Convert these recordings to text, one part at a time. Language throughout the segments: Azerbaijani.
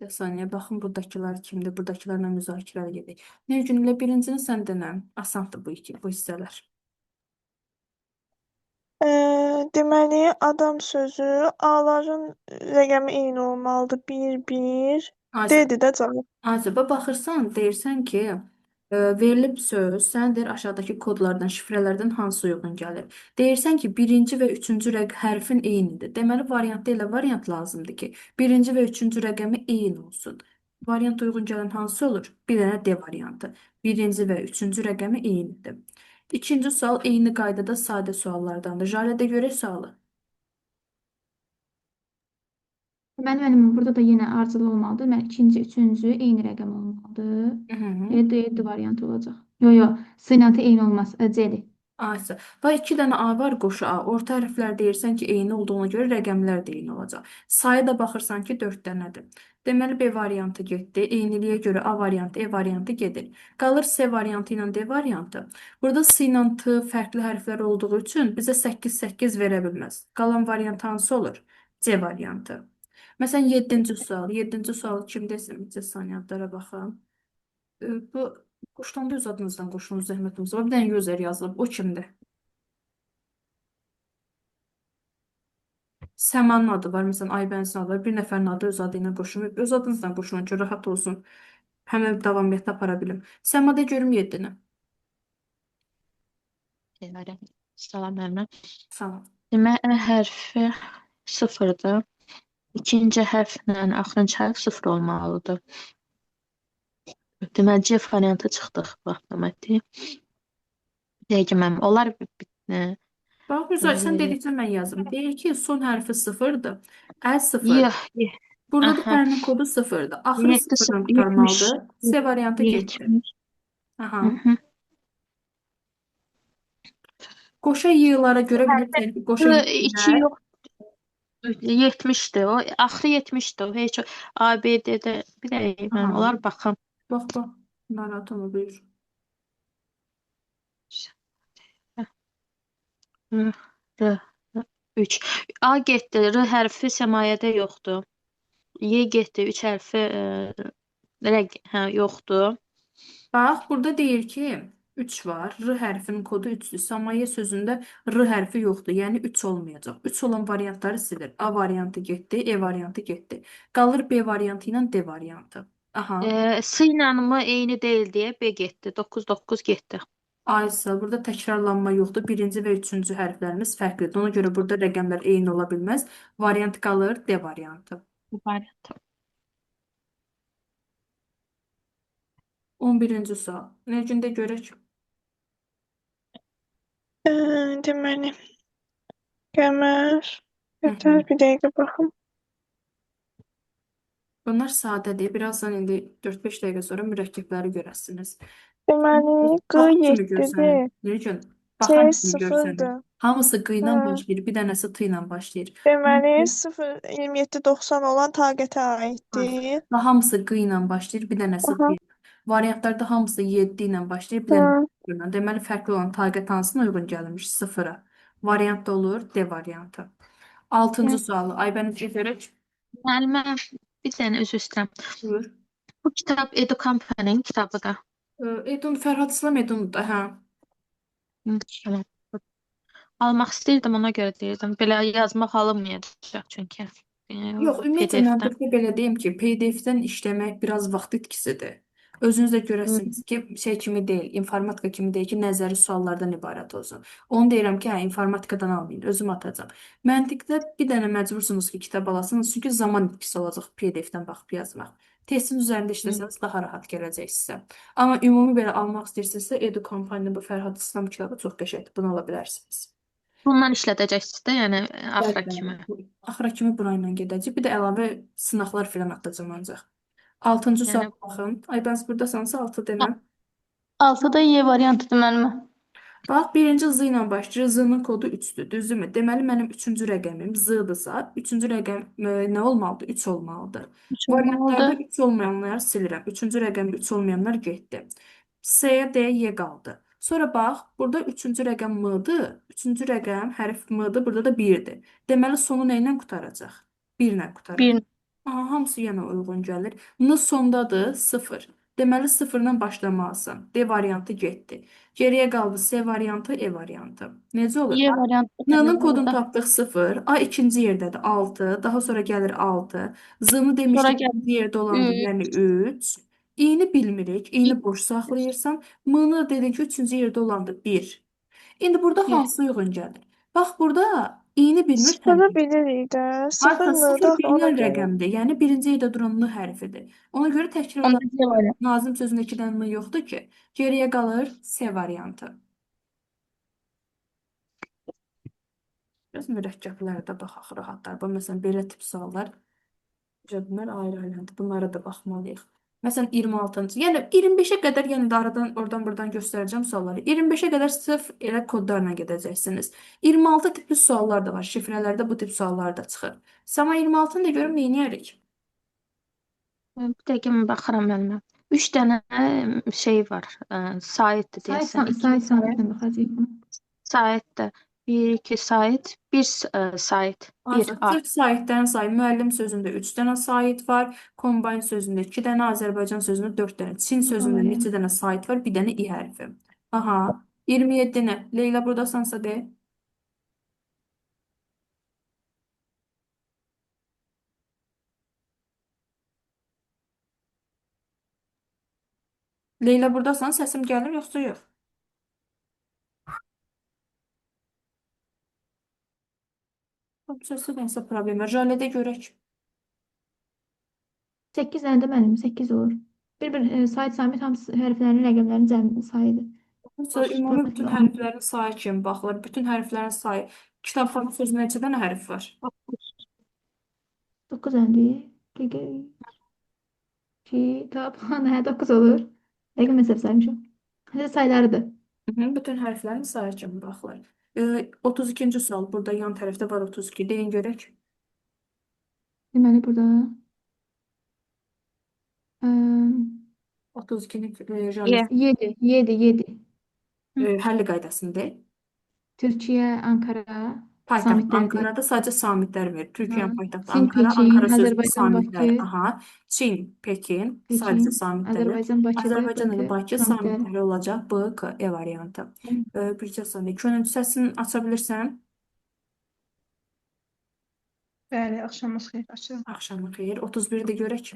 Bir saniyə, baxın buradakılar kimdir? Buradakilərlə müzakirə edək. Nə üçün ilə birincini sən denə. Asandır bu hissələr. Deməli, adam sözü A-ların rəqəmi eyni olmalıdır. 1, 1. Azə, D-dir də cavab. Azəbə baxırsan, deyirsən ki, verilib söz, sən deyir aşağıdakı kodlardan, şifrələrdən hansı uyğun gəlir? Deyirsən ki, birinci və üçüncü hərfin eynidir. Deməli, variantda elə variant lazımdır ki, birinci və üçüncü rəqəmi eyni olsun. Variant uyğun gələn hansı olur? Bir dənə D variantı. Birinci və üçüncü rəqəmi eynidir. İkinci sual eyni qaydada sadə suallardandır. Jalədə görək sualı. Mənim burada da yenə ardıcıl olmalıdır. Mən ikinci, üçüncü eyni rəqəm olmalıdır. Hı -hı. D variantı olacaq. Yo, sıyıntı eyni olmaz. C-dir. A-sı. Və iki dənə A var, qoşu A. Orta hərflər deyirsən ki, eyni olduğuna görə rəqəmlər də eyni olacaq. Sayı da baxırsan ki, 4 dənədir. Deməli, B variantı getdi. Eyniliyə görə A variantı, E variantı gedir. Qalır C variantı ilə D variantı. Burada S ilə T fərqli hərflər olduğu üçün bizə 8-8 verə bilməz. Qalan variant hansı olur? C variantı. Məsələn, 7-ci sual. 7-ci sual kimdəsə? Bir saniyələrə baxın. Bu qoşulanda öz adınızdan qoşulun zəhmətiniz var. Bir dənə user yazılıb. O kimdir? Səmanın adı var. Məsələn, Aybənizin adı var. Bir nəfərin adı öz adı ilə qoşulur. Öz adınızdan qoşulun ki, rahat olsun. Həmin davamiyyətdə apara bilim. Səmada görüm 7-ni. Salam Əmrə. Salam. Demək, Ə hərfi sıfırdır. İkinci hərflə axırıncı hərf sıfır olmalıdır. Deməli, C variantı çıxdıq bu avtomatik. Deyəcəm, onlar Bax, güzel. Sən dedikcə mən yazım. Deyir ki, son hərfi sıfırdır. Əl sıfır. yox, Burada da aha. pərinin kodu sıfırdır. Axırı 7, sıfırdan 70, qurtarmalıdır. C variantı getdi. 70. Aha. Hı -hı. Qoşa yığılara görə bilirsən ki, qoşa 2 yığılar. yox. 70'dir o. Axırı 70'dir o. Heç o ABD'də bir də mən Aha. onlar baxım. Bax. Narahat olma, buyur. R 3. A getdi. R hərfi səmayyədə yoxdur. Y getdi. 3 hərfi yoxdur. Bax, burada deyir ki, 3 var. R hərfinin kodu 3'dür. Samayə sözündə R hərfi yoxdur. Yəni 3 olmayacaq. 3 olan variantları silir. A variantı getdi, E variantı getdi. Qalır B variantı ilə D variantı. Aha. S ilə mı eyni deyil deyə B getdi. 9 getdi. Aysa, burada təkrarlanma yoxdur. Birinci və üçüncü hərflərimiz fərqlidir. Ona görə burada rəqəmlər eyni ola bilməz. Variant qalır D variantı. Bu variant. 11-ci sual. Nə gündə görək? Deməli, qəmər. Hı Yeter, -hı. bir dəqiqə baxım. Bunlar sadədir. Birazdan indi 4-5 dəqiqə sonra mürəkkəbləri görəsiniz. Deməli, Q Baxan kimi 7-dir. görsənir. Necə? C Baxan kimi görsənir. 0-dır. Hamısı qı ilə Hə. başlayır, bir dənəsi t ilə başlayır. Deməli, 0, 27, 90 olan taqətə aiddir. Və hamısı qı ilə başlayır, bir dənəsi Aha. t ilə. Variantlarda hamısı 7 ilə başlayır, bir Hə. dənəsi t ilə. Deməli, fərqli olan taqət hansına uyğun gəlmiş? Sıfıra. Variantda olur D variantı. 6-cı sualı. Aybəniz görək. Müəllimə bir dənə üzr istəyirəm. Buyur. Bu kitab Edu Company-nin kitabıdır. Edun, Fərhad İslam Edun da, hə. Tamam. Almaq istəyirdim, ona görə deyirdim. Belə yazmaq alınmayacaq çünki. Yox, ümumiyyətlə mən PDF-dən. burada belə deyim ki, PDF-dən işləmək biraz vaxt itkisidir. Özünüz də görəsiniz ki, şey kimi deyil, informatika kimi deyil ki, nəzəri suallardan ibarət olsun. Onu deyirəm ki, hə, informatikadan almayın, özüm atacağam. Məntiqdə bir dənə məcbursunuz ki, kitab alasınız, çünki zaman itkisi olacaq PDF-dən baxıb yazmaq. Testin üzərində işləsəniz daha rahat gələcək sizə. Amma ümumi belə almaq istəyirsinizsə, Edu Company-nin bu Fərhad İslam kitabı çox qəşəngdir, bunu ala bilərsiniz. Bundan işlədəcəksiniz də, yəni axıra Bəli, kimi. Axıra kimi burayla gedəcək. Bir də əlavə sınaqlar filan atacağım ancaq. 6-cı Yəni suala baxın. Aybəniz burdasansa 6 demə. 6-da Y variantıdır müəllimə. Bax, birinci Z ilə başlayır. Z-nın kodu 3-dür, düzdürmü? Deməli, mənim 3-cü rəqəmim Z-dırsa, 3-cü rəqəm nə olmalıdır? 3 olmalıdır. 3 Variantlarda olmalıdır. 3 olmayanları silirəm. 3-cü rəqəmdə 3 olmayanlar getdi. S-yə D, Y qaldı. Sonra bax, burada 3-cü rəqəm M-dır. 3-cü rəqəm hərf M-dır, burada da 1-dir. Deməli, sonu nə ilə qurtaracaq? 1 ilə qurtaracaq. 1. Aha, hamısı yenə uyğun gəlir. N sondadır 0. Deməli 0-dan başlamalısan. D variantı getdi. Geriyə qaldı C variantı, E variantı. Necə olur? Y variantı N-nın nədir kodunu burada? tapdıq 0. A ikinci yerdədir 6. Daha sonra gəlir 6. Z-nı Sonra demişdik gəl ikinci yerdə olandır, 3. yəni 3. İ-ni bilmirik. İ-ni boş saxlayırsan. M-nı dedin ki, üçüncü yerdə olandır 1. İndi burada 1. hansı uyğun gəlir? Bax burada i-ni bilmirsən. Sıfırı bilirik də. Sıfır Hatta sıfır mıdır ona bilinən görə. rəqəmdir. Yəni birinci yerdə duran n hərfidir. Ona görə təkrarla Onda C variantı. Nazim sözündə 2 dənə n yoxdur ki. Geriyə qalır C variantı. Biraz mürəkkəblərdə baxaq rahatlar. Bu məsələn belə tip suallar bunlar ayrı-ayrıdır. Bunlara da baxmalıyıq. Məsələn 26-cı. Yəni 25-ə qədər yenə də aradan oradan buradan göstərəcəm sualları. 25-ə qədər sırf elə kodlarla gedəcəksiniz. 26 tipli suallar da var. Şifrələrdə bu tip suallar da çıxır. Sama 26-nı da görüm neyniyərik? Bir dəqiqə mən baxıram müəllimə. 3 dənə şey var. Saytdır deyəsən. 2 Sayt samitlə baxacağıq. saytdır. 1, 2 sayt, 1 sayt, 1 Azad. A. Sırf saytdan say. Müəllim sözündə 3 dənə sayt var. Kombayn sözündə 2 dənə, Azərbaycan sözündə 4 dənə. Çin sözündə neçə dənə sayt var? Bir dənə i hərfi. Aha. 27 nə? Leyla buradasansa de. Leyla buradasan, səsim gəlir yoxsa yox? Səsdə nəsə problem var. Jalədə görək. 8 dənə də mənim 8 olur. Bir sayt samit hamısı hərflərin rəqəmlərin cəmi sayıdır. Sonra ümumi bütün hərflərin sayı kimi baxılır. Bütün hərflərin sayı. Kitabxana sözündə neçə dənə hərf var? 9 dənədir. Dəqiqə 2 tapana hə 9 olur. Dəqiqə mən səhv saymışam. Hələ saylarıdır. Bütün hərflərin sayı kimi baxılır. 32-ci sual. Burada yan tərəfdə var 32. Deyin görək. Deməli burada 32-ni Y. jaləsi 7. həlli qaydasında. Türkiyə, Ankara, Paytaxt samitlərdir. Ankara'da sadəcə samitlər verir. Türkiyənin Aha. paytaxtı Çin, Ankara, Pekin, Ankara sözü Azərbaycan, samitlər. Bakı. Aha. Çin, Pekin, Pekin, sadəcə samitləri. Azərbaycan, Bakıdır, Azərbaycan ilə Bakı, Bakı samitlər. samitləri olacaq. B, K, E variantı. Bircə saniyə. Könüllü səsini aça bilirsən? Bəli, axşamınız xeyir. Açıram. Axşamın xeyir. 31-i də görək.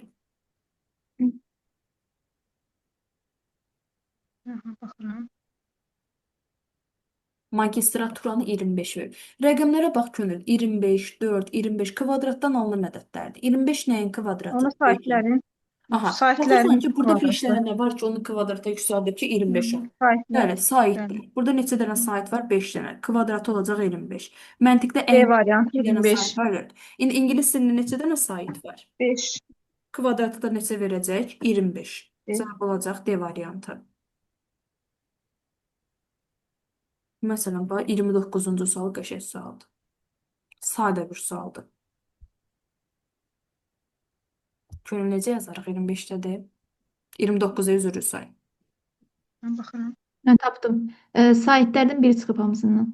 Baxıram. Magistraturanı 25 verir. Rəqəmlərə bax könül. 25, 4, 25 kvadratdan alınan ədədlərdir. 25 nəyin kvadratı? Onu saytların Aha. saytların Baxırsan ki, burada kvadratı. 5 dənə nə var ki, onu kvadrata yüksəldir ki, 25 olur. Saytlar. Bəli, saytdır. Burada neçə dənə sayt var? 5 dənə. Kvadratı olacaq 25. Məntiqdə B ən variantı bir dənə 25. sayt var. İndi ingilis dilində neçə dənə sayt var? 5. Kvadratı da neçə verəcək? 25. Evet. Cavab olacaq D variantı. Məsələn, bax 29-cu sual qəşəng sualdır. Sadə bir sualdır. Könül necə yazarıq 25-dədir? 29-a üzrü say. Mən baxıram. Mən tapdım. Saytlərdən biri çıxıb hamısından.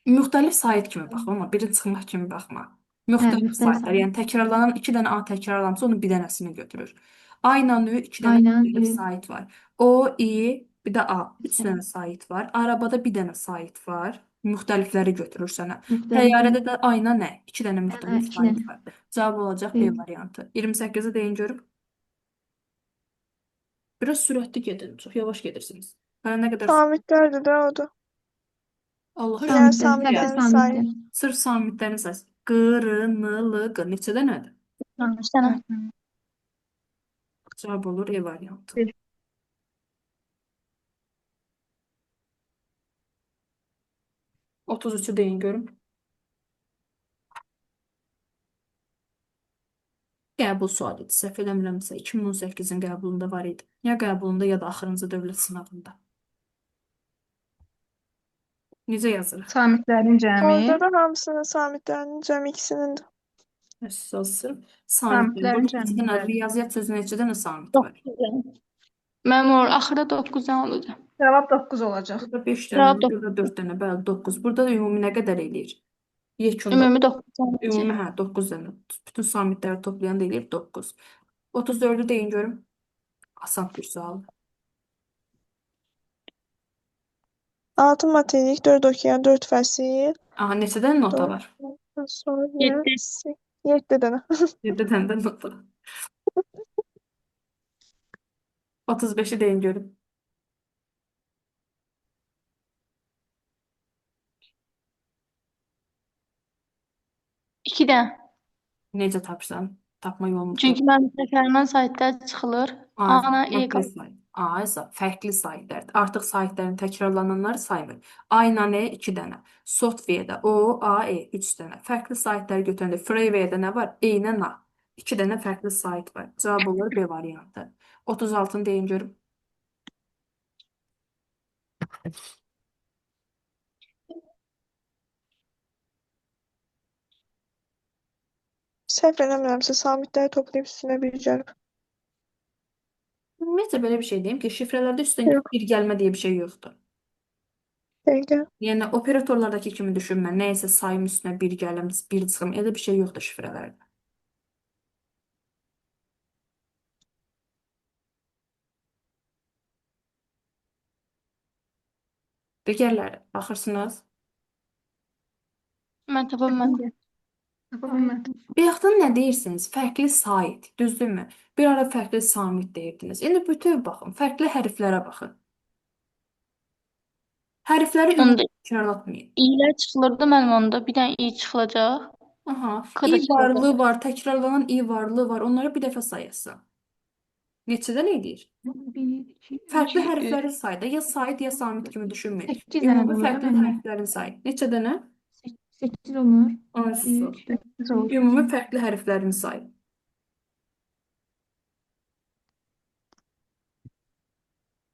Müxtəlif sayt kimi bax, amma biri çıxmaq kimi baxma. Müxtəlif müxtəlif saytlar, sayt. yəni təkrarlanan 2 dənə A təkrarlansa onun bir dənəsini götürür. A ilə Ü 2 dənə Aynen, müxtəlif Ü. sayt var. O, İ, bir də A 3 dənə sayt var. Arabada bir dənə sayt var. Müxtəlifləri götürür sənə. Müxtəlif. Təyyarədə də ayna nə? 2 dənə müxtəlif iki sayt dənə. var. Cavab olacaq B Evet. variantı. 28-i deyin görüm. Biraz sürətli gedin, çox yavaş gedirsiniz. Hələ nə qədər Samitlərdir də o da. Allaha Yəni şükür. Samitlər. Ya, Nəfəs samitlərin sayı. samitlər. sırf samitlərin sayısı. Q, R, N, L, Q neçə dənədir? Sənə. Cavab olur E variantı. Bir. Otuz üçü deyin görüm. Qəbul sualı idi. Səhv eləmirəmsə 2018-in qəbulunda var idi. Ya qəbulunda ya da axırıncı dövlət sınavında. Necə yazırıq? Samitlərin cəmi. Orada da hamısının samitlərinin cəmi ikisinin də. Əsas sırf Samitlərin samitlər. Burada neçə cəmi. dənə Bəli. riyaziyyat sözü neçə dənə samit var? Məmur axırda 9-dan olacaq. Cavab 9 olacaq. Burada 5 dənə, Cavab burada 4 dənə, bəli 9. Burada da ümumi nə qədər eləyir? Yekunda Ümumi 9 saniye. ümumi 9 dənə. Bütün samitləri toplayanda eləyir 9. 34-ü deyin görüm. Asan bir sual. 6 materik, 4 okean, 4 fəsil, Aha, neçə dənə nota 4 var? sonra 7. 7 dənə. 7 dənə də nota. 35-i deyin görüm. 2 də. Necə tapırsan? Tapma yolunu tap. Çünki mən təkərdən saytda çıxılır. Ana E Fərqli say. Aysa fərqli saylar. Artıq saytların təkrarlananları saymır. A ilə E 2 dənə. Software'də O, A, E 3 dənə. Fərqli saytları götürəndə Freeware'də nə var? E ilə A. 2 dənə fərqli sayt var. Cavab olur B variantı. 36-nı deyin görüm. Səhv eləmirəmsə, samitləri toplayıb üstünə bir gəlib. Ümumiyyətlə belə bir şey deyim ki, şifrələrdə üstdən Yox, bir gəlmə deyə bir şey yoxdur. dəqiqə. Yəni operatorlardakı kimi düşünmə. Nəyəsə sayın üstünə bir gəlim, bir çıxım. Elə bir şey yoxdur şifrələrdə. Digərləri baxırsınız. Mən tapa bilmədim. Tapa bilmədim. Bayaqdan nə deyirsiniz? Fərqli sayt, düzdürmü? Bir ara fərqli samit deyirdiniz. İndi bütöv baxın, fərqli hərflərə baxın. Hərfləri Onda ümumi təkrarlatmayın. İ'lər çıxılırdı mənim onda. Bir dənə İ çıxılacaq. Aha, K da i çıxılacaq. varlığı var, təkrarlanan i varlığı var. Onları bir dəfə sayasın. Neçədən edir? 1, 2, Fərqli 2, 3, hərfləri sayda ya sayt ya samit kimi düşünməyin. 8 dənə Ümumi olur da fərqli məndə. hərflərin sayı. Neçə dənə? 8 olur. Olsun. 3, 4, Ümumi fərqli hərflərin sayı.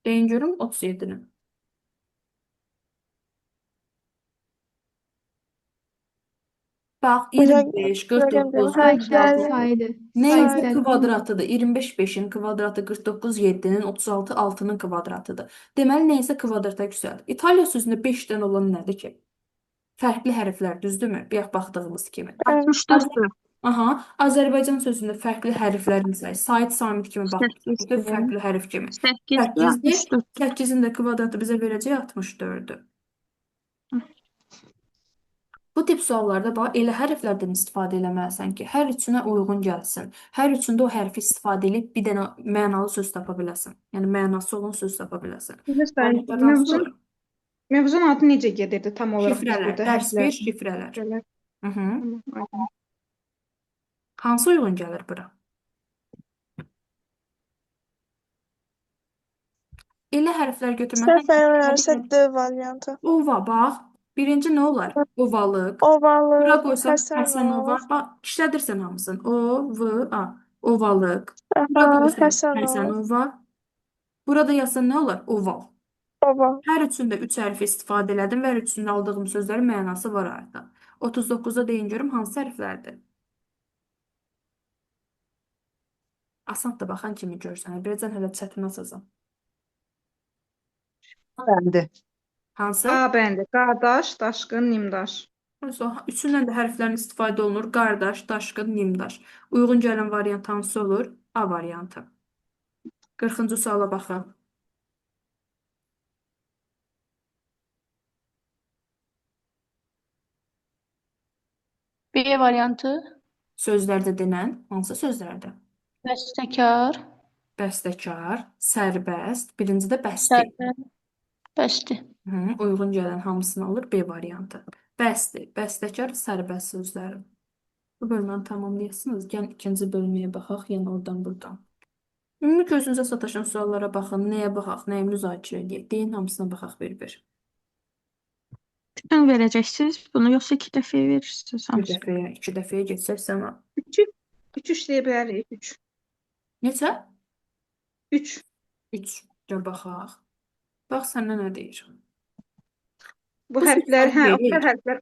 Deyin görüm 37-ni. Bax, Rəqəm 25, deyim, 49, Saytlar 36. saydı. Neyinsə Saytlar. kvadratıdır. 25 5-in kvadratı, 49 7-nin, 36 6-nın kvadratıdır. Deməli, neyinsə kvadrata yüksəldir. İtalya sözündə 5 dənə olan nədir ki? Fərqli hərflər, düzdürmü? Bayaq baxdığımız kimi. 64. Aha, Azərbaycan sözündə fərqli hərflərin sayı. Sayt, samit kimi baxmışıq. 8 Bütün fərqli hərf kimi. 8 8-dir. 64. 8-in də kvadratı bizə verəcək 64-dür. Bu tip suallarda bax, elə hərflərdən istifadə eləməlisən ki, hər üçünə uyğun gəlsin. Hər üçündə o hərfi istifadə edib bir dənə mənalı söz tapa biləsən. Yəni mənası olan söz tapa biləsən. Məsələn, Variantlardan sonra mövzunun adı necə gedirdi tam olaraq biz şifrələr, burada dərs 1 hərflər. şifrələr. Şifrələr. Mhm. Tamam, aydın. Hansı uyğun gəlir bura? Elə hərflər götürmək. Səhv eləmirəmsə D variantı. Ova, bax. Birinci nə olar? Ovalıq. Bura Ovalıq, qoysan Həsənov. Həsənova. Bax, işlədirsən hamısını. O, V, A. Ovalıq. Bura Aha, qoysan Həsənov. Həsənova. Burada yazsan nə olar? Oval. Oval. Hər üçündə 3 hərfi istifadə elədim və hər üçündə aldığım sözlərin mənası var artıq. 39-da deyin görüm hansı hərflərdir? Asan da baxan kimi görsən. Birəcən hələ çətin açacam. Bəndi. Hansı? A bəndi. Qardaş, daşqın, nimdaş. Üçündən də hərflərin istifadə olunur. Qardaş, daşqın, nimdaş. Uyğun gələn variant hansı olur? A variantı. 40-cı suala baxın. B variantı. Sözlərdə denən hansı sözlərdə? Bəstəkar. Bəstəkar, sərbəst, birinci də bəsti. Sərbəst. Bəsti. Uyğun gələn hamısını alır B variantı. Bəsti, bəstəkar, sərbəst sözləri. Bu bölüməni tamamlayasınız. Gəlin ikinci bölməyə baxaq, yəni oradan buradan. Ümumi gözünüzə sataşan suallara baxın, nəyə baxaq, nəyə müzakirə edək. Deyin hamısına baxaq bir-bir. Bütün verəcəksiniz bunu, yoxsa 2 dəfəyə verirsiniz Bir hamısını? dəfəyə, 2 dəfəyə geçsək sənə. 3 işləyə bilərik. 3. Neçə? 3. 3. Gəl baxaq. Bax səndə nə deyir? Bu Bu hərflər, sözləri oxşar verir. hərflər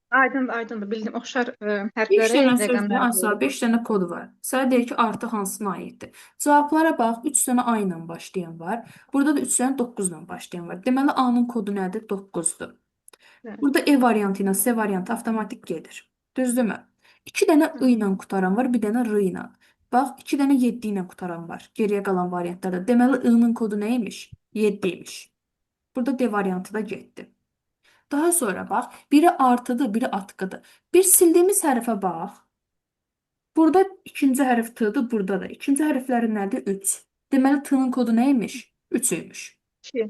aydındır, bildim. Oxşar 5 hərflərə dənə sözdə rəqəmlər asla 5 dənə kod var. Sənə deyir ki, artı hansına aiddir. Cavablara bax, 3 dənə A ilə başlayan var. Burada da 3 dənə 9 ilə başlayan var. Deməli A-nın kodu nədir? 9-dur. Bəli. Burada E variantı ilə C variantı avtomatik gedir. Düzdürmü? 2 dənə I ilə qutaran var, bir dənə R ilə. Bax, 2 dənə 7 ilə qutaran var. Geriyə qalan variantlarda. Deməli, I-nın kodu nə imiş? 7 imiş. Burada D variantı da getdi. Daha sonra bax, biri artıdır, biri atkıdır. Bir sildiyimiz hərfə bax. Burada ikinci hərf T-dır, burada da. İkinci hərfləri nədir? 3. Deməli, T-nın kodu nə imiş? 3 imiş. 2.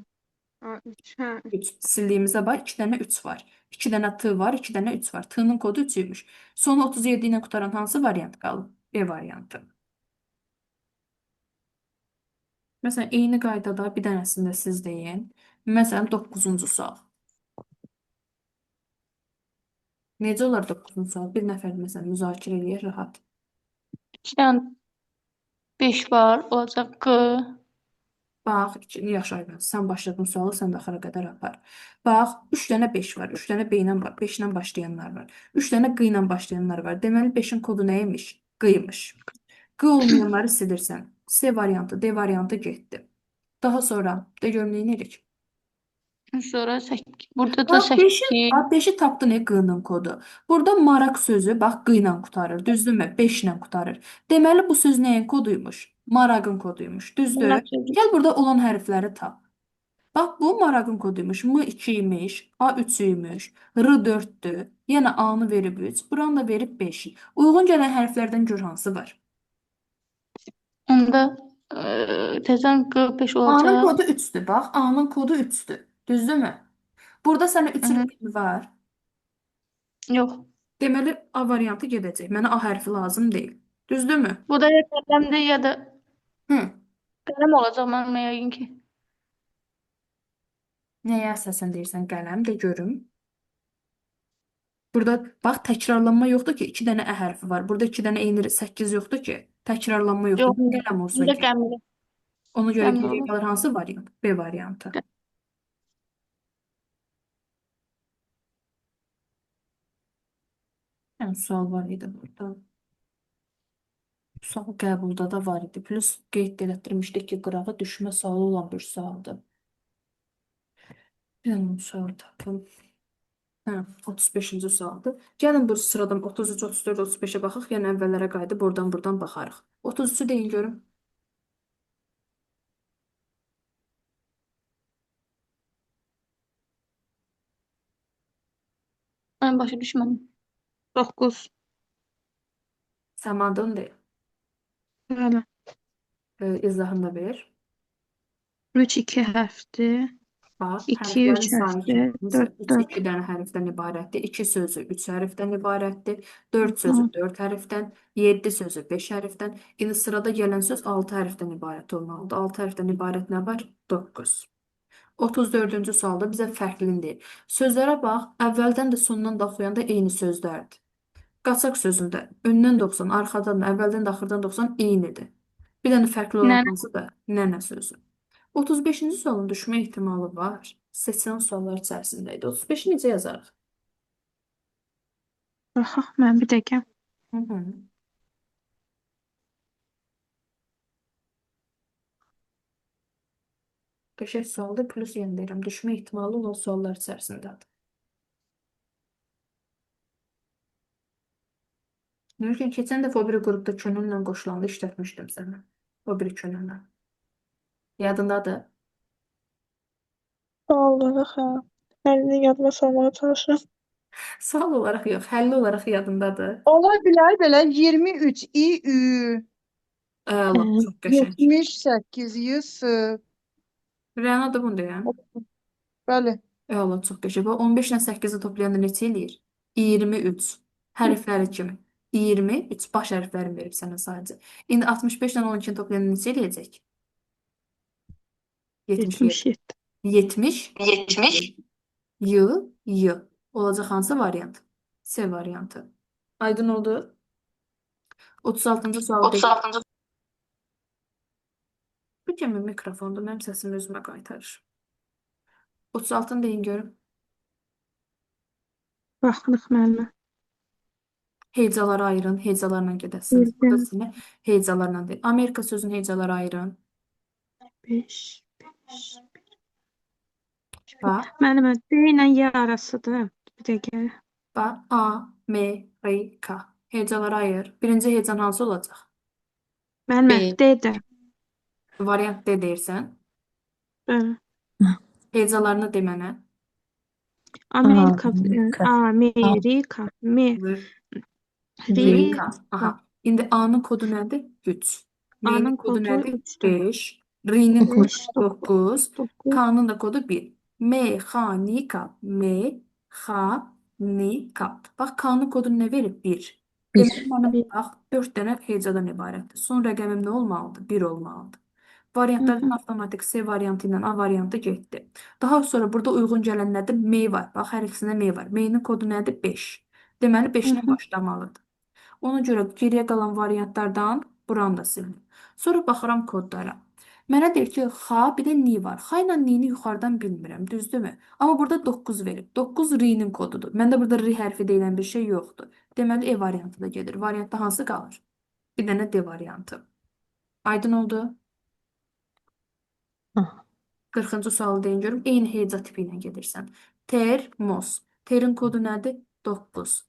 A, 3. Hə. 3. Sildiyimizə bax, 2 dənə 3 var. 2 dənə T var, 2 dənə 3 var. T-nın kodu 3 imiş. Sonra 37 ilə qutaran hansı variant qalıb? B variantı. Məsələn, eyni qaydada bir dənəsində siz deyin. Məsələn, 9-cu sual. Necə olar 9-cu sual? Bir nəfər məsələn müzakirə eləyir rahat. 2 dənə 5 var, olacaq Q. Bax, yaxşı Aybəniz, sən başladın sualı, sən də axıra qədər apar. Bax, 3 dənə 5 var, 3 dənə B ilə 5 ilə başlayanlar var. 3 dənə Q ilə başlayanlar var. Deməli 5-in kodu nə imiş? Q imiş. Q olmayanları silirsən. C variantı, D variantı getdi. Daha sonra da görüm nə edirik? Sonra 8. Burada da Bax 8. 5-i tapdın Q-nın kodu. Burada maraq sözü bax Q ilə qutarır, düzdürmü? 5 ilə qutarır. Deməli bu söz nəyin koduymuş? Marağın koduymuş, düzdür? Gəl burada olan hərfləri tap. Bax bu marağın koduymuş. M2 imiş, A3 imiş, R4'dür. Yəni A-nı verib 3, buranı da verib 5. Uyğun gələn hərflərdən gör hansı var? Onda təzən Q5 A-nın olacaq. kodu 3'dür. Bax, A-nın kodu 3'dür. Düzdürmü? Burada sənə 3'ün var. Yox. Deməli A variantı gedəcək. Mənə A hərfi lazım deyil. Düzdürmü? Bu da ya qələmdir ya da Hı. qələm olacaq mənim yəqin ki. Nəyə əsasən deyirsən qələm də görüm. Burada bax təkrarlanma yoxdur ki, 2 dənə ə hərfi var. Burada 2 dənə eyni 8 yoxdur ki. Təkrarlanma yoxdur. Yox. Qələm olsun Bunda ki. qəmli. Ona görə Qəmli geriyə olur. qalır hansı variant? B variantı. Yəni sual var idi burada. Sual qəbulda da var idi. Plus qeyd elətdirmişdik ki, qırağa düşmə sualı olan bir sualdır. Bir dənə sual tapım. Hə, 35-ci sualdır. Gəlin bu sıradan 33, 34, 35-ə baxaq. Yəni əvvəllərə qayıdıb buradan baxarıq. 33-ü deyin görüm. Mən başa düşmədim. 9. Səmadın deyil. Bəli. İzahını da ver. 3 2 hərfdir. Bax, 2 hərflərin 3 sayı hərfdir. kimi. 4 3 4. 2 dənə hərfdən ibarətdir. 2 sözü 3 hərfdən ibarətdir. 4 sözü 4 hərfdən. 7 sözü 5 hərfdən. İndi sırada gələn söz 6 hərfdən ibarət olmalıdır. 6 hərfdən ibarət nə var? 9. 34-cü sualda bizə fərqlini deyir. Sözlərə bax, əvvəldən də sondan da oxuyanda eyni sözlərdir. Qaçaq sözündə öndən 90, arxadan da, əvvəldən də axırdan 90 eynidir. Bir dənə fərqli olan Nənə. hansı da nənə sözü. 35-ci sualın düşmə ehtimalı var. Seçilən suallar içərisində idi. 35-i necə yazarıq? Baxaq, mən bir dəqiqə. Hı -hı. Qəşəng sualdır, plus yenə deyirəm, düşmə ehtimalı olan suallar içərisindədir. Mümkün keçən dəfə o biri qrupda könüllü qoşulanda işlətmişdim sənə. O biri könüllü. Yadındadır? Sual olaraq hə. Əlini yadıma salmağa çalışıram. Sual olaraq yox, həlli olaraq yadındadır. Ola bilər belə 23 İÜ Əla, çox qəşəng. 78 YS. Rəna da bunu deyən. Bəli. Əla, çox qəşəng. Bax, 15 ilə 8-i toplayanda neçə eləyir? 23. Hərfləri kimi. 23 baş hərflərini verib sənə sadəcə. İndi 65 ilə 12-ni toplayanda neçə eləyəcək? 77. 77. 70. Y. Olacaq hansı variant? C variantı. Aydın oldu. 36-cı sual deyil. 36-cı. Bu kimi mikrofonda mənim səsimi özümə qaytarır. 36-nı deyin görüm. Baxırıq müəllimə. Hecaları ayırın, hecalarla gedəsiniz. Bildim. Burada sizinlə hecalarla deyil. Amerika sözünün hecaları ayırın. 5. Bax, Müəllimə, D ilə Y arasıdır. Bir dəqiqə. bax, A, M, Rika. Hecalara ayır. Birinci hecan hansı olacaq? Müəllimə, B. D-də. Variant D deyirsən. Bəli. Hecalarını de mənə. Amerika, Amerika. Amerika, Rika. Rika. Aha. İndi A'nın kodu nədir? 3. M'nin A-nın kodu kodu nədir? 3-dür. 5. R'nin kodu 5, 9. 9. K'nın da kodu 1. Mexanika. Mexanika. Bax K'nın kodunu nə verib? 1. Deməli, mənə bax 4 dənə hecadan ibarətdir. Son rəqəmim nə olmalıdır? 1 olmalıdır. Variantlardan avtomatik C variantı ilə A variantı getdi. Daha sonra burada uyğun gələn nədir? M var. Bax, hər ikisində M var. M'nin kodu nədir? 5. Deməli, 5 ilə başlamalıdır. Ona görə geriyə qalan variantlardan buranı da silin. Sonra baxıram kodlara. Mənə deyir ki, X, bir də N var. X ilə N-ni yuxarıdan bilmirəm, düzdürmü? Amma burada 9 verib. 9 R-nin kodudur. Məndə burada R hərfi deyilən bir şey yoxdur. Deməli, E variantı da gedir. Variantda hansı qalır? Bir dənə D variantı. Aydın oldu? 40-cı sualı deyin görüm. Eyni heca tipi ilə gedirsən. Termos. Terin kodu nədir? 9.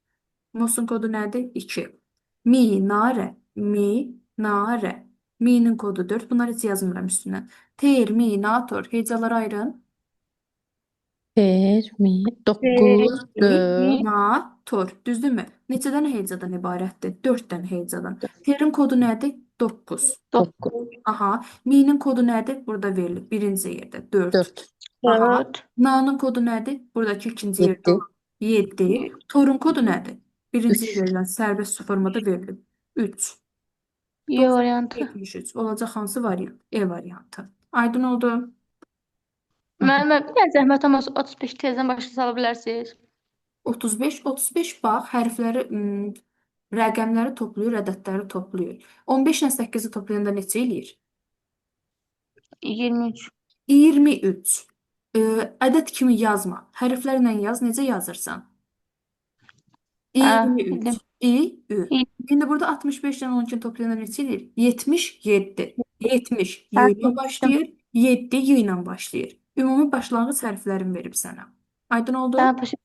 Mosun kodu nədir? 2. Minare. Minare. Mi'nin kodu 4. Bunları heç yazmıram üstündən. Terminator. Hecaları ayırın. Dokuz, dört, Terminator. Düzdürmü? Neçədən hecadan ibarətdir? 4 dənə hecadan. Terin kodu nədir? 9. dokuz, Aha. Mi'nin kodu nədir? Burada verilib. Birinci yerdə. 4. dört, Aha. 4. Na'nın kodu nədir? Buradakı ikinci yerdə olan 7. Torun kodu nədir? Birinci Üç. verilən sərbəst formada verilib. 3. Y variantı. 73. Olacaq hansı variant? E variantı. Aydın oldu. Müəllimə, bir dənə zəhmət olmasa 35 tezdən başa sala bilərsiniz? 35. 35 bax, hərfləri, rəqəmləri toplayır, ədədləri toplayır. 15 ilə 8-i toplayanda neçə eləyir? 23. 23. Ədəd kimi yazma. Hərflərlə yaz. Necə yazırsan? Hə, 23. bildim. İ. İndi burada 65 ilə 12 toplayanda neçə eləyir? 77. 70 Y Hə, ilə başlayır. 7 Y ilə başlayır. Ümumi başlanğıc hərflərini verib sənə. Aydın oldu? Hə, başa.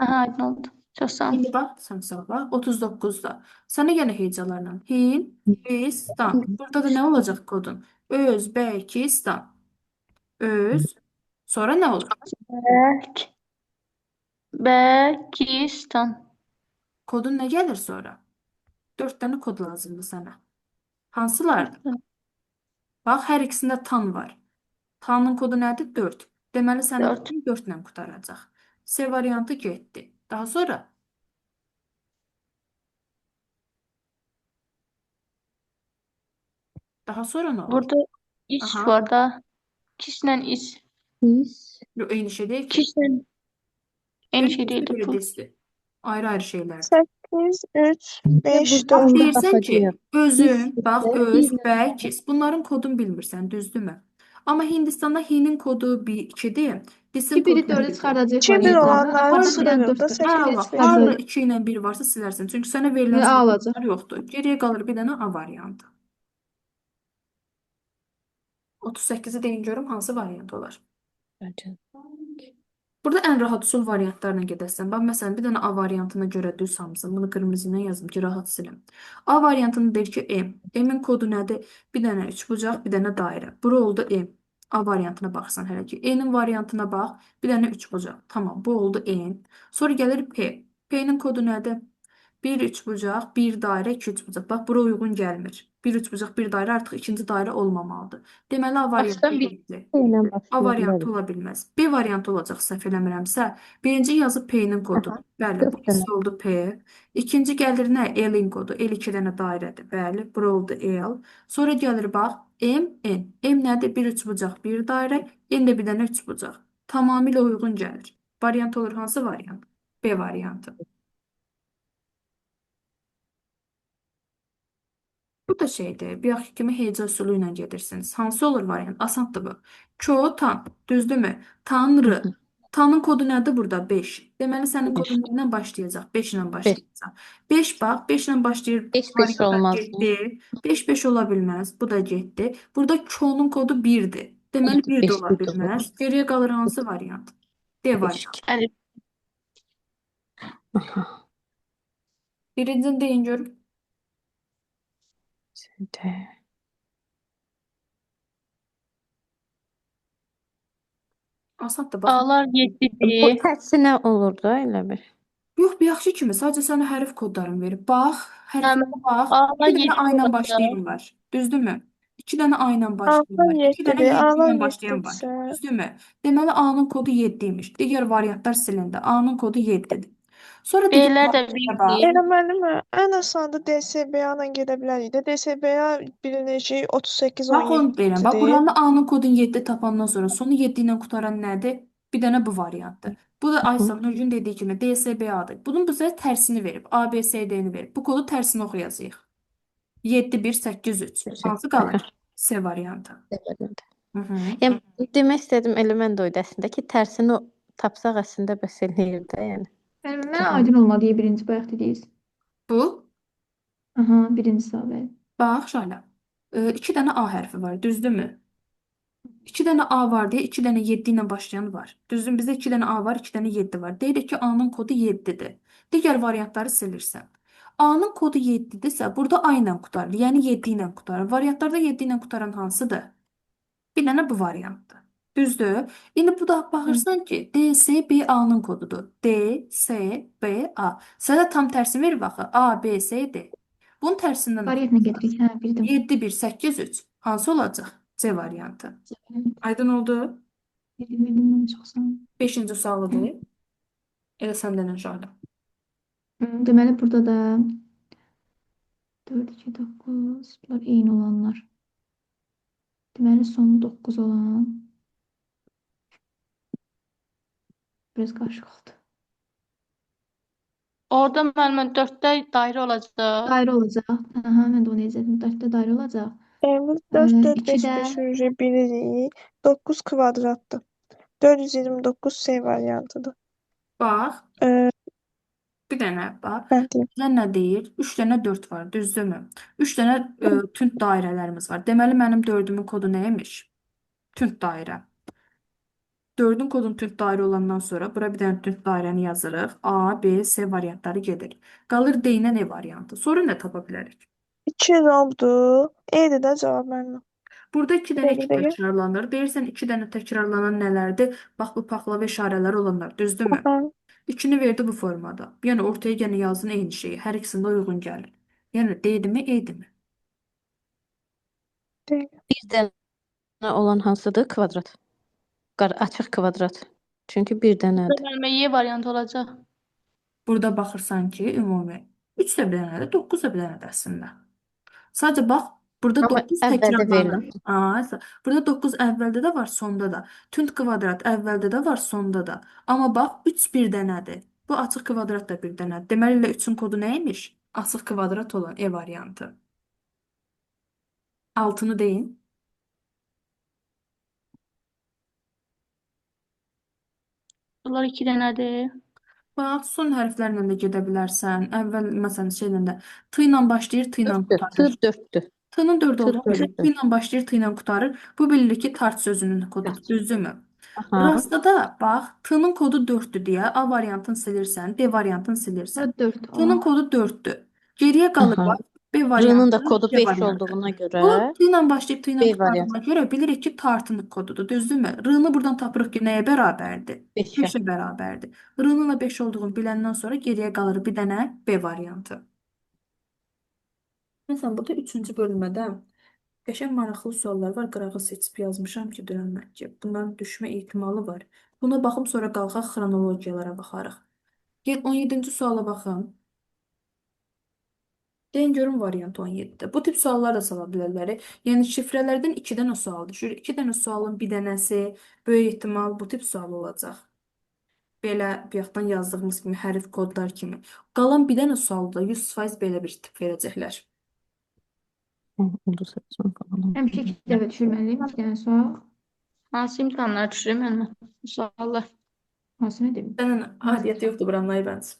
Aha, aydın oldu. Çox sağ ol. İndi bax, sən sağ bax. 39-da. Sənə yenə hecalarla. Hindistan. Burada da nə olacaq kodun? Özbəkistan. Öz. Sonra nə olur? Bəkistan. Kodun nə gəlir sonra? 4 dənə kod lazımdır sənə. Hansılardır? Bax, hər ikisində tan var. Tanın kodu nədir? 4. Deməli, sənin 4. kodun 4 ilə qutaracaq. C variantı getdi. Daha sonra? Daha sonra nə olur? Burada iş Aha. var da. Kişlə iş. Yox, eyni şey deyil ki. Kişlə eyni şey Yox, deyildi bir bu. destir. Ayrı-ayrı şeylərdir. 8, 3, 5, Bax, 4. deyirsən ki, özün, bax, öz, bəlkis. Bunların kodunu bilmirsən, düzdürmü? Amma Hindistanda Hinin kodu 2-dir. Disin Ki biri kodu 4'ü 1-dir. çıxardacaq 2 bir variantlardan. olanları Apardı silirik dörd da dörd. 8, Hə, 5. bax, harda 2 ilə 1 varsa silərsən. Çünki sənə verilən A olacaq. seçeneklər yoxdur. Geriyə qalır bir dənə A variantı. 38-i deyin görüm hansı variant olar? Burada ən rahat üsul variantlarla gedəsən. Bax, məsələn, bir dənə A variantına görə düz hamısını. Bunu qırmızı ilə yazdım ki, rahat silim. A variantını deyir ki, M. M-in kodu nədir? Bir dənə üçbucaq, bir dənə dairə. Bura oldu M. A variantına baxsan hələ ki. N-in variantına bax, bir dənə üçbucaq. Tamam, bu oldu N. Sonra gəlir P. P-nin kodu nədir? Bir üçbucaq, bir dairə, iki üçbucaq. Bax, bura uyğun gəlmir. Bir üçbucaq, bir dairə artıq ikinci dairə olmamalıdır. Deməli, A variantı Başdan bir getdi. ilə A başlayır. variantı ola bilməz. B variantı olacaq səhv eləmirəmsə. Birinci yazı P-nin kodu. Bəli, dörd burası oldu P. İkinci gəlir nə? L-in kodu. L 2 dənə dairədir. Bəli, bura oldu L. Sonra gəlir bax M, N. M nədir? Bir üçbucaq, bir dairə. N də bir dənə üçbucaq. Tamamilə uyğun gəlir. Variant olur hansı variant? B variantı. Bu da şeydir. Bir yaxı kimi heca üsulu ilə gedirsiniz. Hansı olur variant? Asandır bu. Çotan. Düzdürmü? Tanrı. Tanın kodu nədir burada? 5. Deməli sənin kodun nə ilə başlayacaq? 5 ilə başlayacaq. 5 bax, 5 ilə başlayır. 5 Variant da olmaz. getdi. 5 ola bilməz. Bu da getdi. Burada Q-nun kodu 1-dir. Deməli 1 də ola bilməz. Geriyə qalır hansı variant? D variantı. Əlif. Birincini deyin görüm. De. Asaddır, baxın. A'lar Bu 7-dir. tərsinə olurdu elə bir. Yox, bir yaxşı kimi. Sadəcə sənə hərf kodlarını verib. Bax, hərflərə bax. A'lar 2 dənə 7 A ilə olacaq. başlayan var. Düzdürmü? 2 dənə A ilə başlayan A'lar var. 2 dənə 7'dir. 7 A'lar ilə başlayan var. 7'dirsə. Düzdürmü? Deməli A-nın kodu 7 imiş. Digər variantlar silindi. A-nın kodu 7-dir. Sonra digər B'lər də variantlara bax. 1-dir. Elə müəllimə, ən asanı DSB-A ilə gedə bilərik də. DSB-A bilinəcək Bax onu deyirəm. Bax 38-17-dir. buranın A-nın kodunu 7 tapandan sonra sonu 7 ilə qutaran nədir? Bir dənə bu variantdır. Bu da Aysan Nurgün dediyi kimi DSB-A-dır. Bunun bizə tərsini verib. ABCD-ni verib. Bu kodu tərsini oxuyacağıq. 7183. Hansı qalır? C variantı. Hı hı. Yəni demək istədim element o idi əslində ki, tərsini tapsaq əslində bəs eləyir də, yəni. Mənə aydın olmadı birinci bayaq dediniz. Bu, Aha, birinci sual bəli. bax şöyle. 2 dənə A hərfi var, düzdürmü? 2 dənə A var deyə 2 dənə 7 ilə başlayan var. Düzdür, bizdə 2 dənə A var, 2 dənə 7 var. Deyirik ki, A-nın kodu 7-dir. Digər variantları silirsən. A-nın kodu 7-dirsə, burada A ilə qutarır, yəni 7 ilə qutarır. Variantlarda 7 ilə qutaran hansıdır? Bir dənə bu variantdır. Düzdür? İndi bu da baxırsan ki, DSBA-nın kodudur. DSBA. Sənə tam tərsi verir baxı. A, B, C, D. Bunun tərsindən Variantla gedirik. Hə, bildim. 7, 1, 8, 3. Hansı olacaq? C variantı. Aydın oldu. Bildim, çox sağ olun. 5-ci sualıdır. Elə səndən inşallah. Deməli burada da 4, 2, 9. Bunlar eyni olanlar. Deməli sonu 9 olan. Biraz qarışıq oldu. Orada müəllimə 4-də dairə olacaq. Dairə olacaq. Aha, mən də onu izlədim. 4-də dairə olacaq. Biz 4, 4, 5, 2-də 5 bilirik. 9 kvadratdır. 429 C variantıdır. Bax, Ee, bir dənə bax. ben diyeyim. Bizə nə deyir? 3 dənə 4 var, düzdürmü? 3 dənə tünd dairələrimiz var. Deməli mənim 4-ümün kodu nəymiş? Tünd dairə. 4-ün kodun tünd dairə olandan sonra bura bir dənə tünd dairəni yazırıq. A, B, C variantları gedir. Qalır D ilə E variantı. Sonra nə tapa bilərik? 2 robdur. Eydi də cavab mənim. Burada 2 dənə 2 Dəqiq. təkrarlanır. Deyirsən 2 dənə təkrarlanan nələrdir? Bax bu paxlava işarələri olanlar, düzdürmü? Aha, 2-ni verdi bu formada. Yəni ortaya yenə yazın eyni şeyi. Hər ikisində uyğun gəlir. Yəni D-dimi, E-dimi? deyil. Bir dənə olan hansıdır? Kvadrat. Açıq kvadrat. Çünki bir dənədir. Müəllimə Y variantı olacaq. Burada baxırsan ki, ümumi 3 də bir dənədir, 9 da bir dənədir əslində. Sadəcə bax, burada Amma 9 əvvəldə təkrarlanır. verilib. Burada 9 əvvəldə də var, sonda da. Tünd kvadrat əvvəldə də var, sonda da. Amma bax, 3 bir dənədir. Bu açıq kvadrat da bir dənədir. Deməli, elə 3-ün kodu nə imiş? Açıq kvadrat olan E variantı. Altını deyin. Bunlar 2 dənədir. Bax, son hərflərlə də gedə bilərsən. Əvvəl, məsələn, şeylə də T ilə başlayır, T ilə qurtarır. Tır 4-dür. T-nın 4 Tır olduğunu bilirik. dörddür. T ilə başlayır, T ilə qurtarır. Bu bilirik ki, tart sözünün kodudur, düzdürmü? Aha. Rastda da bax, T-nın kodu 4-dür deyə A variantını silirsən, D variantını silirsən. 4 T-nın olan. kodu 4-dür. Geriyə qalır Aha. bax, B R-nın variantı, da kodu C 5 variantı. olduğuna görə Bu T ilə başlayıb T ilə B qurtardığına görə bilirik ki, tartın kodudur, düzdürmü? R-nı buradan tapırıq ki, nəyə bərabərdir? 5-ə. 5-ə bərabərdir. R-nın da 5 olduğunu biləndən sonra geriyə qalır bir dənə B variantı. Məsələn, burada 3-cü bölmədə qəşəng maraqlı suallar var. Qırağı seçib yazmışam ki, dönmək ki, bunların düşmə ehtimalı var. Buna baxım, sonra qalxaq xronologiyalara baxarıq. 17-ci suala baxın. Deyin görün variant 17-də. Bu tip suallar da sala bilərlər. Yəni şifrələrdən 2 dənə sual düşür. 2 dənə sualın bir dənəsi böyük ehtimal bu tip sual olacaq. Belə bayaqdan yazdığımız kimi hərf kodlar kimi. Qalan bir dənə sualda 100% belə bir tip verəcəklər. Həmişə 2 dəfə düşürməliyim. 2 dənə sual. Hansı imtahanlar düşürəm müəllimə? Suallar. Hansı nə dedim? Sənin aidiyyəti yoxdur buranın Aybəniz.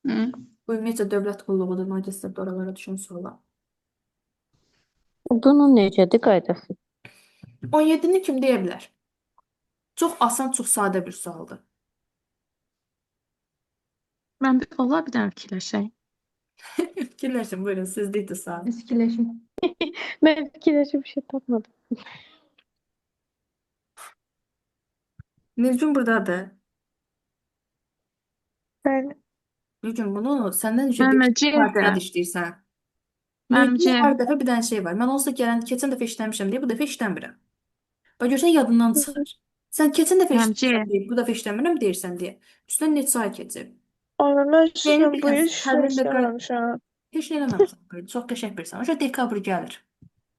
Hı. Bu ümumiyyətlə dövlət qulluğudur, magistrda oralara düşən suallar. Bunun necədir qaydası? 17-ni kim deyə bilər? Çox asan, çox sadə bir sualdır. Mən bir ola bir dənə fikirləşək. Fikirləşin, buyurun, sizdeydi sual. Fikirləşin. Mən fikirləşib bir şey tapmadım. Nilgün buradadır. Bəli. Nilgün, bunu səndən öncə Mənim bir C. partiyada işləyirsən. Mənim Nilgün C. hər dəfə bir dənə şey var. Mən onsuz da keçən dəfə işləmişəm deyə bu dəfə işləmirəm. Bax görsən yadından çıxır. Sən keçən dəfə Mənim C. işləmişəm deyə bu dəfə işləmirəm deyirsən deyə. Üstündən neçə ay keçib. Amma mən Yeni sizlə bu il bilirsən, həllində işləməmişəm. heç nə eləməmisən. Böyle. Çox qəşəng birsən. Oca dekabr gəlir.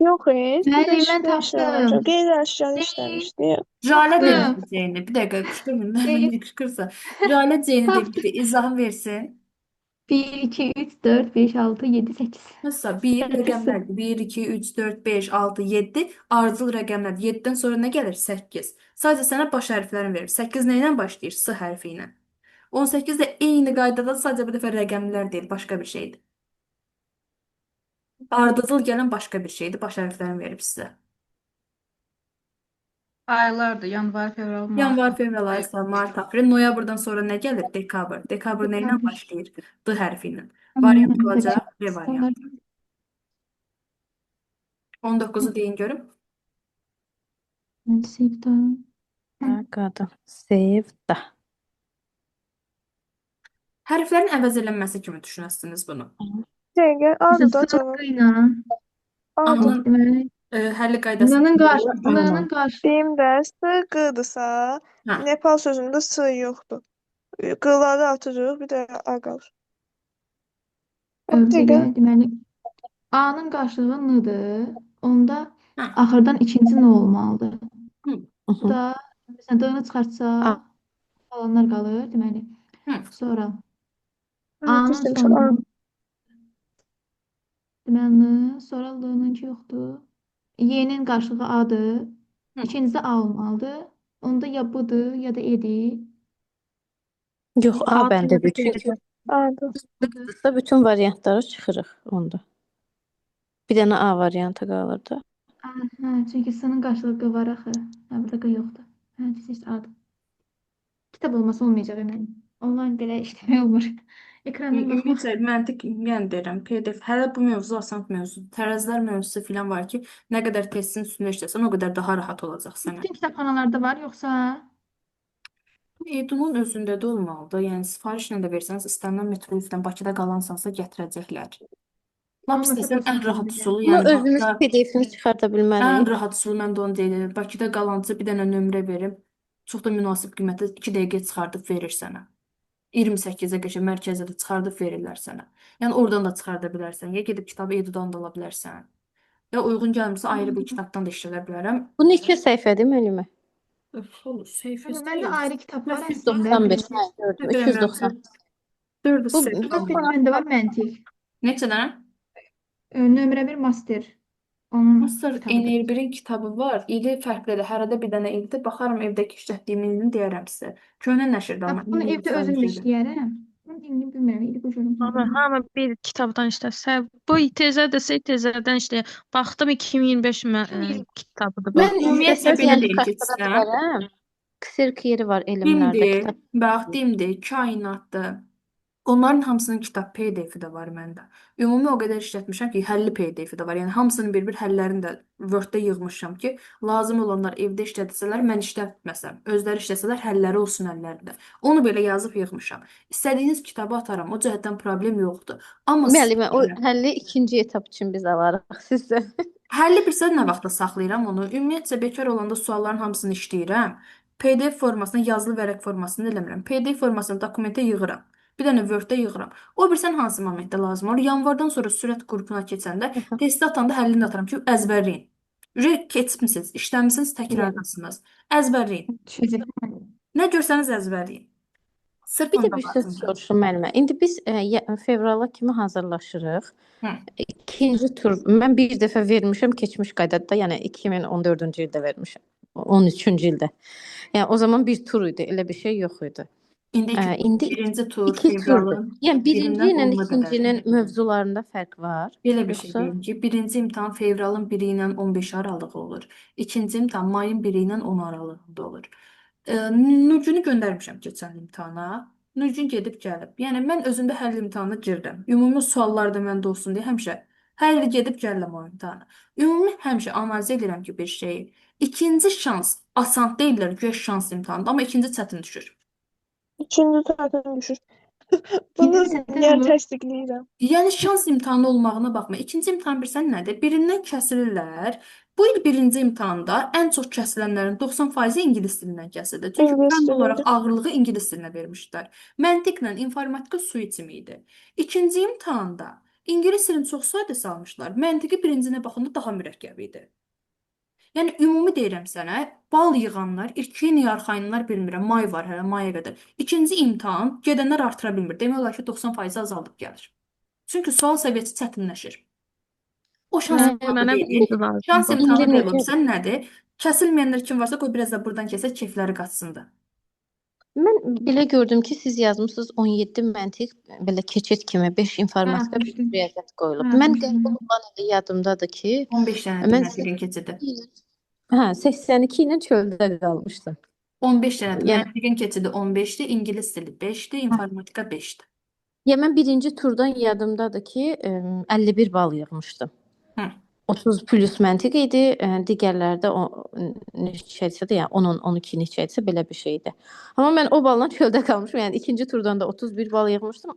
Yox, heç bir də Bəli, mən işlə işləməmişəm. tapdım. Qeyri-əşyalı Deyil. işləmişdim. Jalə Tapdım. demişdi Ceyni. Bir dəqiqə qışqırmayın. Deyil. Mən qışqırsa. Jalə Ceyni Tapdım. demişdi. İzahını versin. 1, 2, 3, 4, 5, 6, 7, 8. Mesela 1 8. rəqəmlərdir. 1, 2, 3, 4, 5, 6, 7 ardıcıl rəqəmlərdir. 7-dən sonra nə gəlir? 8. Sadəcə sənə baş hərflərini verir. 8 nə ilə başlayır? S hərfi ilə. 18 də eyni qaydada sadəcə bir dəfə rəqəmlər deyil, başqa bir şeydir. Ardıcıl gələn başqa bir şeydir. Baş hərflərini verib sizə. Aylardır. Yanvar, fevral, mart. Yanvar, fevral ayı, mart, aprel, noyabrdan sonra nə gəlir? Dekabr. Dekabr nə ilə Dekabr. başlayır? D hərfi ilə. Variant olacaq B variantı. 19-u deyin görüm. Sevda. Qadın. Sevda. Hərflərin əvəz edilməsi kimi düşünəsiniz bunu. Dəqiqə, adı da cavab. Sıfırla. Adı. Anın Deməli, həlli qaydası. N'nın qarşı. Deyim də, S-Q'dırsa, Hə. Nepal sözündə S yoxdur. Q'ları atırıq, bir də A qalır. Belə, deməli, A-nın qarşılığı N-dır. Onda Hə. axırdan ikinci N olmalıdır. Hı. Bu da, məsələn, D-ni çıxartsaq, qalanlar qalır, deməli. Hı. Sonra Düz A-nın demişəm, A. sonu, deməli, N, sonra L-nınki yoxdur. Y-nin qarşılığı A-dır. Hı. İkincisi A olmalıdır. Onda ya B-dır, ya da E-dir. Yox, A bəndadır. Çünki Adı. qısa bütün variantları çıxırıq onda. Bir dənə A variantı qalırdı. Hə, çünki S-nın qarşılığı Q var axı. Hə, burada Q yoxdur. Hə, işte A-dır. Kitab olmasa olmayacaq əməlim. Onlayn belə işləmək olmur. Ekrandan baxmaq. Ümumiyyətlə məntiq yəni deyirəm, PDF hələ bu mövzu asan mövzudur. Tərəzilər mövzusu filan var ki, nə qədər testin üstündə işləsən, o qədər daha rahat olacaq sənə. Bütün kitabxanalarda var, yoxsa Edunun özündə də olmalıdır. Yəni sifarişlə də versəniz, istənilən metrobusdan Bakıda qalansansa gətirəcəklər. Lap Olmasa istəsən ən götürəcəklər. rahat üsulu, Bunu yəni özümüz Bakıda PDF-ini çıxarda ən bilmərik. rahat üsulu mən də onu deyirəm. Bakıda qalanca bir dənə nömrə verim. Çox da münasib qiymətə 2 dəqiqə çıxardıb verir sənə. 28-ə qəşəng mərkəzdə də çıxardıb verirlər sənə. Yəni oradan da çıxarda bilərsən. Ya gedib kitabı Edudan da ala bilərsən. Ya uyğun gəlmirsə ayrı bir kitabdan da işlədə bilərəm. Bu neçə səhifədir müəllimə? Öf, olur, səhifəsi Məndə yox. ayrı kitab var Mən əslində. 95, hə, gördüm. 390. 400 Bu səhifə Bir var. məndə var məntiq. Neçədən? Nömrə 1 master. Onun Master kitabıdır. N1-in kitabı var. İli fərqlidir. Hərədə bir dənə ildir. Baxaram evdəki işlətdiyim ilini deyərəm sizə. Köhnə nəşrdə amma. Bunu evdə özüm də işləyərəm. Bunun dilini bilmirəm, indi bu görüm. Hamı bir kitabdan işləsə, bu tezə desə tezədən işləyə. Baxdım 2025 kitabıdır bu. Mən Ümumiyyətlə istəsəz belə yəni deyim ki, çıxartıra sizə. bilərəm. Kserk yeri var elmlərdə Dimdir, kitab. bax dimdir, kainatdır. Onların hamısının kitab PDF-i də var məndə. Ümumi o qədər işlətmişəm ki, həlli PDF-i də var. Yəni hamısının bir-bir həllərini də Word-da yığmışam ki, lazım olanlar evdə işlətsələr, mən işlətməsəm, özləri işləsələr həlləri olsun əllərində. Onu belə yazıb yığmışam. İstədiyiniz kitabı ataram. O cəhətdən problem yoxdur. Amma Müəllimə, o həlli ikinci etap üçün biz alarıq sizdə. həlli bilsə nə vaxtda saxlayıram onu. Ümumiyyətcə bekar olanda sualların hamısını işləyirəm. PDF formasına, yazılı vərəq formasını eləmirəm. PDF formasını dokumentə yığıram. Bir dənə Word-də yığıram. O bilsən hansı momentdə lazım olur? Yanvardan sonra sürət qrupuna keçəndə testi atanda həllini atıram ki, əzbərləyin. Keçmisiniz, işləmisiniz, təkrardasınız. Əzbərləyin. Düşəcək. Nə görsəniz əzbərləyin. Sırf Bir də onda bir söz lazımdır. soruşum müəllimə. İndi biz fevrala kimi hazırlaşırıq. Hı. İkinci tur mən bir dəfə vermişəm keçmiş qaydada, yəni 2014-cü ildə vermişəm. 13-cü ildə. Yəni o zaman bir tur idi, elə bir şey yox idi. İndi İndi birinci tur iki turdur. fevralın Yəni birinci birindən ilə 10-una ikincinin qədərdir. mövzularında fərq var. Belə bir şey Yoxsa deyim ki, birinci imtahan fevralın 1-i ilə 15 aralığı olur. İkinci imtahan mayın 1-i ilə 10 aralığında olur. Nurgünü göndərmişəm keçən imtahana. Nurgün gedib gəlib. Yəni mən özümdə həll imtahanına girdim. Ümumi suallar da məndə olsun deyə həmişə hər il gedib gəlirəm o imtahana. Ümumi həmişə analiz edirəm ki, bir şeyi. İkinci şans asan deyirlər, güya şans imtahanıdır, amma ikinci çətin düşür. Üçüncü çətin düşür. İkinci Bunu çətin yəni olur. təsdiqləyirəm. Yəni şans imtahanı olmağına baxma. İkinci imtahan bilirsən nədir? Birindən kəsilirlər. Bu il birinci imtahanda ən çox kəsilənlərin 90% ingilis dilindən kəsildi. Çünki İngilis fənn olaraq dilidir. ağırlığı ingilis dilinə vermişdilər. Məntiqlə informatika su içimi idi. İkinci imtahanda ingilis dilini çox sadə salmışlar. Məntiqi birincinə baxanda daha mürəkkəb idi. Yəni ümumi deyirəm sənə, bal yığanlar, ilkin yarxayınlar bilmirəm, may var hələ, maya qədər. İkinci imtahan gedənlər artıra bilmir. Demək olar ki, 90% azaldıb gəlir. Çünki sual səviyyəsi çətinləşir. O şans Hə, imtahanı Mənə deyil. bir lazım. Şans bu. imtahanı İndi deyil. necə? Sən nədir? Kəsilməyənlər kim varsa qoy biraz da buradan kəsək, keyfləri qaçsın da. Mən belə gördüm ki, siz yazmısınız 17 məntiq belə keçid kimi 5 informatika, 5 Yazmışdım. riyaziyyat qoyulub. Mən Yazmışdım. qəbul olan ili yadımdadır ki, 15 dənədir mən məntiqin keçidi. 82 ilə çöldə qalmışdım. 15 dənədir. Yəni Məntiqin keçidi 15-dir, ingilis dili 5-dir, informatika 5-dir. ya mən birinci turdan yadımdadır ki, 51 bal yığmışdım. Hı. 30 plus məntiq idi, digərlərdə neçədirsə də, yəni 10-un 12 neçədirsə belə bir şeydi. Amma mən o balla çöldə qalmışım. Yəni ikinci turdan da 31 bal yığmışdım.